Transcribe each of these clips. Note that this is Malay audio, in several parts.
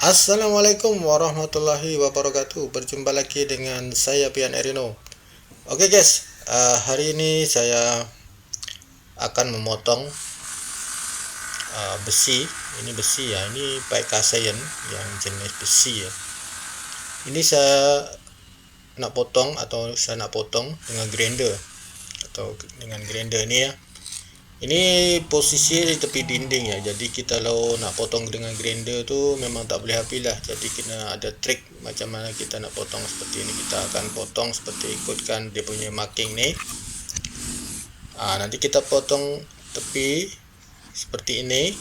Assalamualaikum warahmatullahi wabarakatuh. Berjumpa lagi dengan saya Pian Erino. Oke guys, hari ini saya akan memotong besi. Ini besi ya, ini pakai kasayan yang jenis besi ya. Ini saya nak potong dengan grinder atau dengan grinder ini ya. Ini posisi di tepi dinding ya, jadi kita kalau nak potong dengan grinder tu memang tak boleh habis lah. Jadi kena ada trik macam mana kita nak potong seperti ini. Kita akan potong seperti ikutkan dia punya marking ni. Nanti kita potong tepi seperti ini,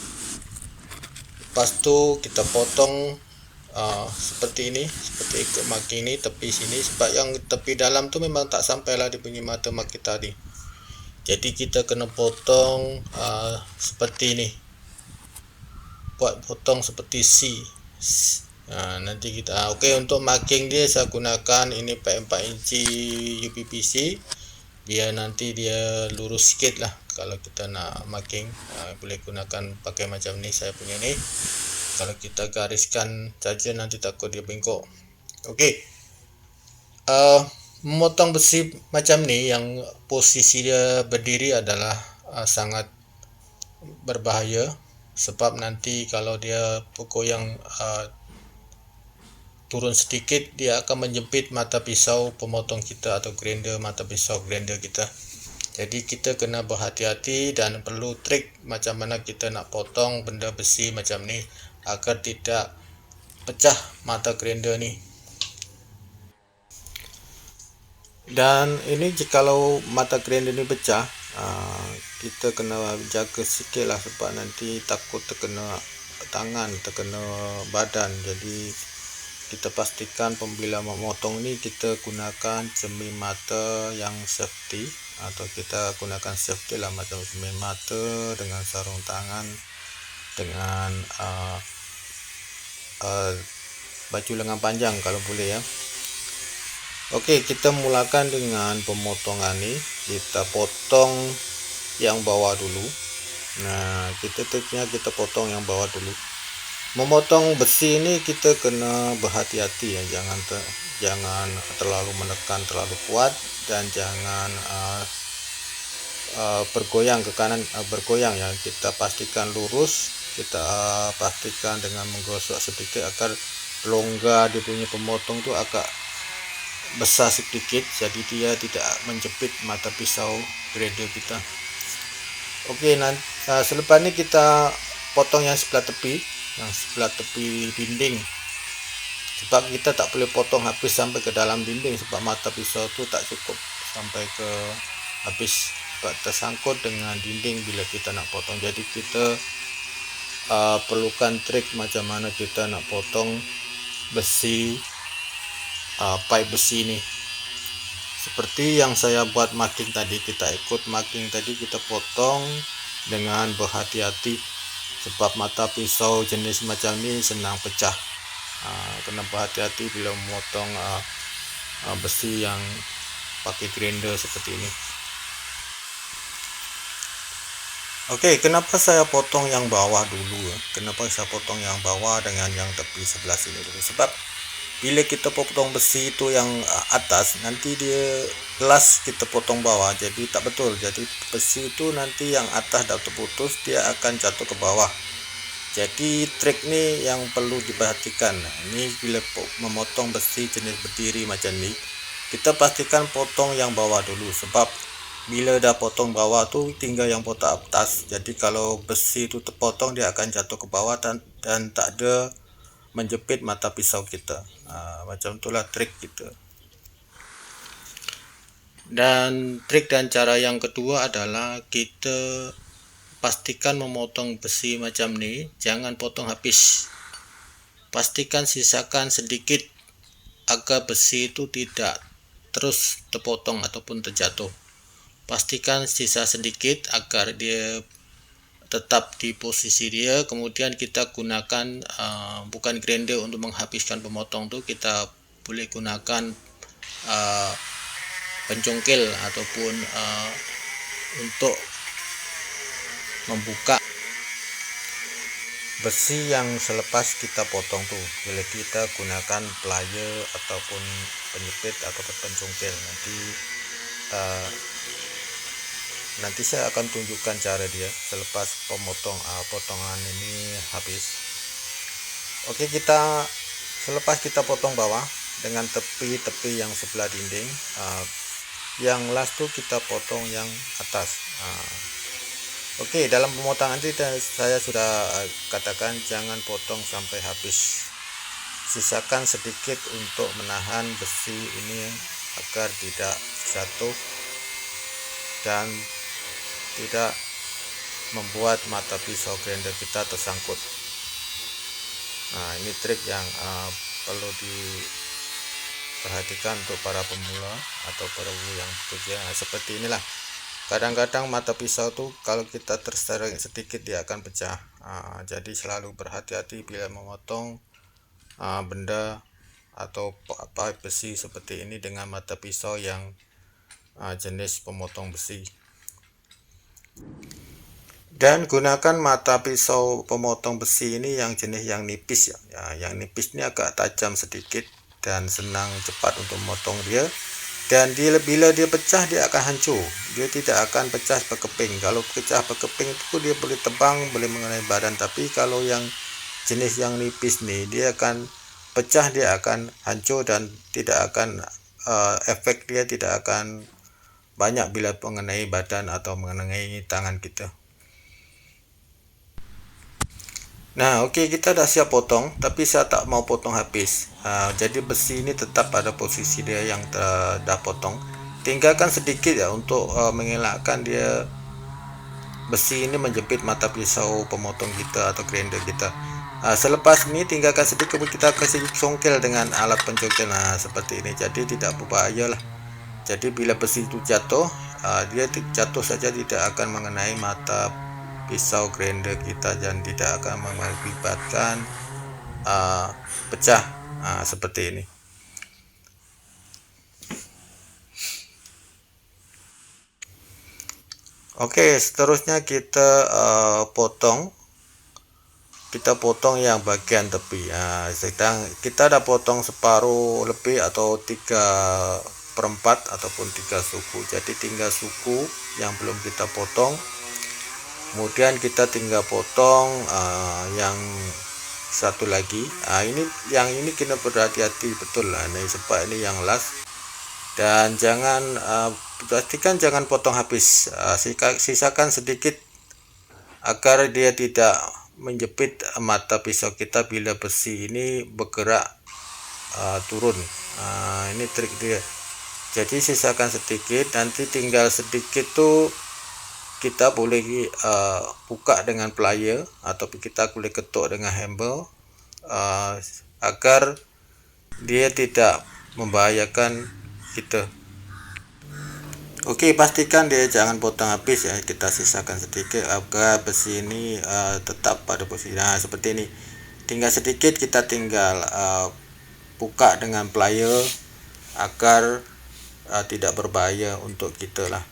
lepas tu kita potong seperti ini, seperti ikut marking ni tepi sini, sebab yang tepi dalam tu memang tak sampai lah dia punya mata mark kita ni. Jadi kita kena potong seperti ini, buat potong seperti C. Nanti kita untuk marking dia saya gunakan ini 4 inci UPVC, biar nanti dia lurus sikit lah. Kalau kita nak marking boleh gunakan pakai macam ni, saya punya ni. Kalau kita gariskan saja nanti takut dia bengkok. Memotong besi macam ni yang posisi dia berdiri adalah sangat berbahaya, sebab nanti kalau dia bergoyang turun sedikit, dia akan menjepit mata pisau pemotong kita atau mata pisau grinder kita. Jadi kita kena berhati-hati dan perlu trik macam mana kita nak potong benda besi macam ni agar tidak pecah mata grinder ni. Dan ini jikalau mata grinder ni pecah, kita kena jaga sikit lah, sebab nanti takut terkena tangan, terkena badan. Jadi kita pastikan pembila memotong ni kita gunakan cermin mata yang safety, atau kita gunakan safety lah, macam cermin mata dengan sarung tangan, dengan baju lengan panjang kalau boleh ya. Kita mulakan dengan pemotongan ni. Kita potong yang bawah dulu. Kita potong yang bawah dulu. Memotong besi ini kita kena berhati-hati ya, jangan terlalu menekan terlalu kuat, dan jangan bergoyang ke kanan, bergoyang ya. Kita pastikan lurus, kita pastikan dengan menggosok sedikit agar longgar dia punya pemotong tu agak besar sedikit, jadi dia tidak menjepit mata pisau grinder kita. Selepas ni kita potong yang sebelah tepi dinding, sebab kita tak boleh potong habis sampai ke dalam dinding, sebab mata pisau tu tak cukup sampai ke habis, sebab tersangkut dengan dinding bila kita nak potong. Jadi kita perlukan trik macam mana kita nak potong besi, pipe besi ni. Seperti yang saya buat marking tadi, kita ikut marking tadi, kita potong dengan berhati-hati, sebab mata pisau jenis macam ni senang pecah. Kena berhati-hati bila memotong besi yang pakai grinder seperti ini. Kenapa saya potong yang bawah dulu? Kenapa saya potong yang bawah dengan yang tepi sebelah sini dulu? Sebab bila kita potong besi itu yang atas, nanti dia kelas kita potong bawah, jadi tak betul. Jadi besi itu nanti yang atas dah terputus, dia akan jatuh ke bawah. Jadi trik ni yang perlu diperhatikan. Ini bila memotong besi jenis berdiri macam ni, kita pastikan potong yang bawah dulu, sebab bila dah potong bawah tu tinggal yang potong atas. Jadi kalau besi itu terpotong, dia akan jatuh ke bawah dan tak ada menjepit mata pisau kita. Macam itulah trik kita. Dan trik dan cara yang kedua adalah kita pastikan memotong besi macam ni, jangan potong habis. Pastikan sisakan sedikit agar besi itu tidak terus terpotong ataupun terjatuh. Pastikan sisa sedikit agar dia tetap di posisi dia. Kemudian kita gunakan bukan grinder untuk menghabiskan pemotong tu, kita boleh gunakan pencongkel ataupun untuk membuka besi yang selepas kita potong tuh, bila kita gunakan plier ataupun penjepit ataupun pencongkel, nanti saya akan tunjukkan cara dia selepas potongan ini habis. Oke, selepas kita potong bawah dengan tepi-tepi yang sebelah dinding, yang last tuh kita potong yang atas. Oke, dalam pemotongan itu saya sudah katakan jangan potong sampai habis, sisakan sedikit untuk menahan besi ini agar tidak jatuh dan tidak membuat mata pisau grinder kita tersangkut. Nah, ini trik yang perlu diperhatikan untuk para pemula atau para yang bekerja. Seperti inilah, kadang-kadang mata pisau tuh kalau kita terseret sedikit dia akan pecah. Jadi selalu berhati-hati bila memotong benda atau besi seperti ini dengan mata pisau yang jenis pemotong besi. Dan gunakan mata pisau pemotong besi ini yang jenis yang nipis ya. Yang nipis ini agak tajam sedikit dan senang cepat untuk memotong dia. Dan bila dia pecah dia akan hancur, dia tidak akan pecah berkeping. Kalau pecah berkeping itu dia boleh tebang, boleh mengenai badan. Tapi kalau yang jenis yang nipis nih, dia akan pecah, dia akan hancur dan tidak akan efek dia tidak akan banyak bila mengenai badan atau mengenai tangan kita. Nah, oke, kita dah siap potong, tapi saya tak mau potong habis. Jadi besi ini tetap pada posisi dia yang dah potong. Tinggalkan sedikit ya untuk mengelakkan dia besi ini menjepit mata pisau pemotong kita atau grinder kita. Selepas ini tinggalkan sedikit, kita kasih congkel dengan alat pencongkel. Nah, seperti ini. Jadi tidak berbahaya lah. Jadi bila besi itu jatuh, dia jatuh saja, tidak akan mengenai mata pisau grinder kita dan tidak akan mengakibatkan pecah seperti ini. Oke, seterusnya kita potong yang bagian tepi. Sedang kita dah potong separuh lebih atau 3/4 ataupun 3 suku. Jadi tinggal suku yang belum kita potong. Kemudian kita tinggal potong yang satu lagi. Ini kita berhati-hati betul lah. Ini sebab ini yang last. Dan pastikan jangan potong habis. Sisakan sedikit agar dia tidak menjepit mata pisau kita bila besi ini bergerak turun. Ini trik dia. Jadi sisakan sedikit, nanti tinggal sedikit tuh kita boleh buka dengan plier atau kita boleh ketuk dengan hammer agar dia tidak membahayakan kita. Oke, pastikan dia jangan potong habis ya, kita sisakan sedikit agar besi ini tetap pada posisi. Nah, seperti ini. Tinggal sedikit, kita tinggal buka dengan plier agar tidak berbahaya untuk kita lah.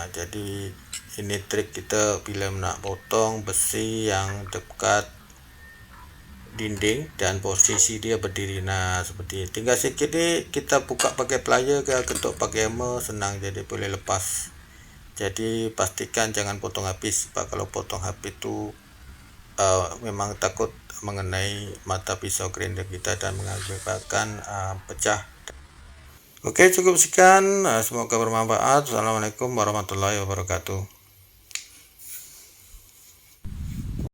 Jadi ini trik kita bila nak potong besi yang dekat dinding dan posisi dia berdiri. Nah, seperti ini. Tinggal sedikit ni kita buka pakai plier ke ketuk pakai hammer, senang, jadi boleh lepas. Jadi pastikan jangan potong habis, sebab kalau potong habis tu memang takut mengenai mata pisau grinder kita dan mengakibatkan pecah. Oke, cukup sekian. Semoga bermanfaat. Assalamualaikum warahmatullahi wabarakatuh.